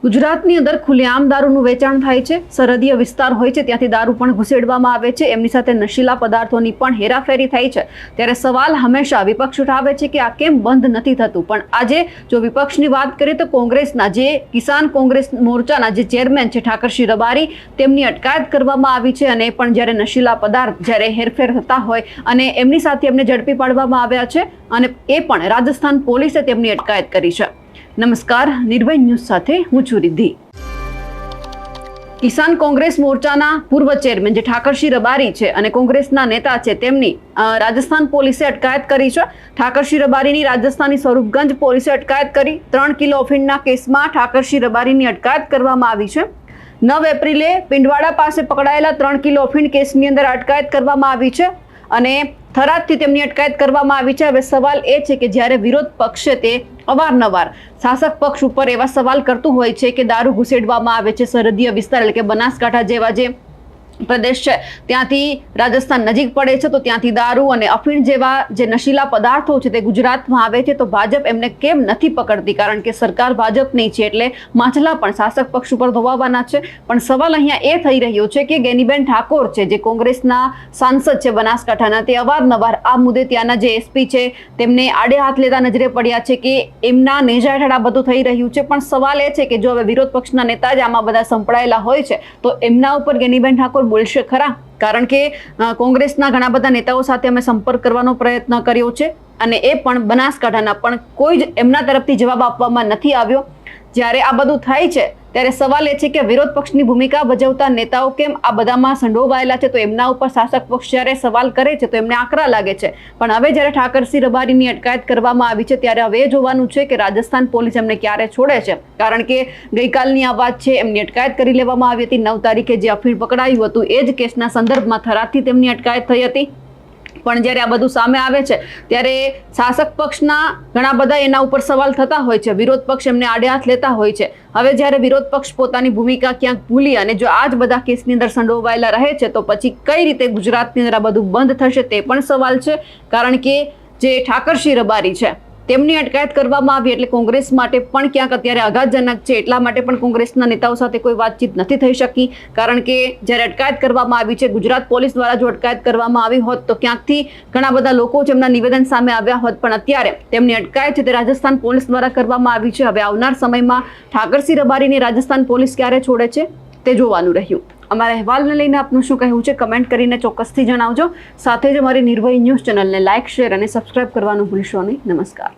ગુજરાતની અંદર ખુલ્લેઆમ દારૂનું વેચાણ થાય છે, સરહદીય વિસ્તાર હોય છે ત્યાંથી દારૂ પણ ઘુસેડવામાં આવે છે, એમની સાથે નશીલા પદાર્થોની પણ હેરાફેરી થાય છે। ત્યારે સવાલ હંમેશા વિપક્ષ ઉઠાવે છે કે આ કેમ બંધ નથી થતું। પણ આજે જો વિપક્ષની વાત કરીએ તો કોંગ્રેસના જે કિસાન કોંગ્રેસ મોરચાના જે ચેરમેન છે ઠાકરસિંહ રબારી, તેમની અટકાયત કરવામાં આવી છે અને પણ જ્યારે નશીલા પદાર્થ જ્યારે હેરફેર થતા હોય અને એમની સાથે એમને ઝડપી પાડવામાં આવ્યા છે અને એ પણ રાજસ્થાન પોલીસે તેમની અટકાયત કરી છે। નમસ્કાર, નિર્ભય ન્યૂઝ સાથે હું છું રિદ્ધિ। કિસાન કોંગ્રેસ મોરચાના પૂર્વ ચેરમેન જે ઠાકરસિંહ રબારી છે અને કોંગ્રેસના નેતા છે તેમની રાજસ્થાન પોલીસે અટકાયત કરી છે। ઠાકરસિંહ રબારીની રાજસ્થાની સ્વરૂપગંજ પોલીસે અટકાયત કરી। 3 કિલો અફીણના કેસમાં ઠાકરસિંહ રબારીની અટકાયત કરવામાં આવી છે। 9 એપ્રિલે પિંડવાડા પાસે પકડાયેલા 3 કિલો અફીણ કેસની અંદર અટકાયત કરવામાં આવી છે અને થરાદથી તેમની અટકાયત કરવામાં આવી છે। હવે સવાલ એ છે કે જ્યારે વિરોધ પક્ષ છે તે અવારનવાર શાસક પક્ષ ઉપર એવા સવાલ કરતું હોય છે કે દારૂ ઘુસેડવામાં આવે છે સરહદીય વિસ્તાર એટલે કે બનાસકાંઠા જેવા જે પ્રદેશ છે ત્યાંથી રાજસ્થાન નજીક પડે છે, તો ત્યાંથી દારૂ અને અફીણ જેવા જે નશીલા પદાર્થો છે તે ગુજરાતમાં આવે છે, તો ભાજપ એમને કેમ નથી પકડતી? કારણ કે સરકાર ભાજપની છે એટલે માછલા પણ શાસક પક્ષ ઉપર ધોવાવાના છે। પણ સવાલ અહીંયા એ થઈ રહ્યો છે કે ગેનીબેન ઠાકોર છે જે કોંગ્રેસના સાંસદ છે બનાસકાંઠાના, તે અવારનવાર આ મુદ્દે ત્યાંના જે એસપી છે તેમને આડે હાથ લેતા નજરે પડ્યા છે કે એમના નેજા હેઠળ આ બધું થઈ રહ્યું છે। પણ સવાલ એ છે કે જો હવે વિરોધ પક્ષના નેતા જ આમાં બધા સંપડાયેલા હોય છે તો એમના ઉપર ગેનીબેન ઠાકોર બોલશે ખરા? કારણ કે કોંગ્રેસના ઘણા બધા નેતાઓ સાથે અમે સંપર્ક કરવાનો પ્રયત્ન કર્યો છે અને એ પણ બનાસકાંઠાના, પણ કોઈ જ એમના તરફથી જવાબ આપવામાં નથી આવ્યો। જ્યારે આ બધું થાય છે ત્યારે સવાલ એ છે કે વિરોધ પક્ષની ભૂમિકા ભજવતા નેતાઓ કેમ આ બધામાં સંડોવાયેલા છે? તો એમના ઉપર શાસક પક્ષ જ્યારે સવાલ કરે છે તો એમને આકરા લાગે છે। પણ હવે જ્યારે ઠાકરસિંહ રબારીની અટકાયત કરવામાં આવી છે ત્યારે હવે એ જોવાનું છે કે રાજસ્થાન પોલીસ એમને ક્યારે છોડે છે। કારણ કે ગઈકાલની આ વાત છે, એમની અટકાયત કરી લેવામાં આવી હતી 9 તારીખે જે અફીણ પકડાયું હતું એ જ કેસના સંદર્ભમાં થરાદથી તેમની અટકાયત થઈ હતી। પણ જ્યારે આ બધું સામે આવે છે ત્યારે શાસક પક્ષના ઘણા બધા એના ઉપર સવાલ થતા હોય છે, વિરોધ પક્ષ એમને આડે હાથ લેતા હોય છે। હવે જ્યારે વિરોધ પક્ષ પોતાની ભૂમિકા ક્યાંક ભૂલી અને જો આ જ બધા કેસની અંદર સંડોવાયેલા રહે છે તો પછી કઈ રીતે ગુજરાતની અંદર આ બધું બંધ થશે તે પણ સવાલ છે। કારણ કે જે ઠાકરસિંહ રબારી છે તેમની અટકાયત કરવામાં આવી એટલે કોંગ્રેસ માટે પણ ક્યાંક અત્યારે આઘાતજનક છે। એટલા માટે પણ કોંગ્રેસના નેતાઓ સાથે કોઈ વાતચીત નથી થઈ શકી। કારણ કે જ્યારે અટકાયત કરવામાં આવી છે ગુજરાત પોલીસ દ્વારા જો અટકાયત કરવામાં આવી હોત તો ક્યાંકથી ઘણા બધા લોકો જેમના નિવેદન સામે આવ્યા હોત, પણ અત્યારે તેમની અટકાયત છે તે રાજસ્થાન પોલીસ દ્વારા કરવામાં આવી છે। હવે આવનાર સમયમાં ઠાકરસિંહ રબારીની રાજસ્થાન પોલીસ ક્યારે છોડે છે તે જોવાનું રહ્યું। અમારા અહેવાલને લઈને આપનું શું કહેવું છે કમેન્ટ કરીને ચોક્કસથી જણાવજો। સાથે જ અમારી નિર્ભય ન્યૂઝ ચેનલને લાઇક, શેર અને સબસ્ક્રાઇબ કરવાનું ભૂલશો નહીં। નમસ્કાર।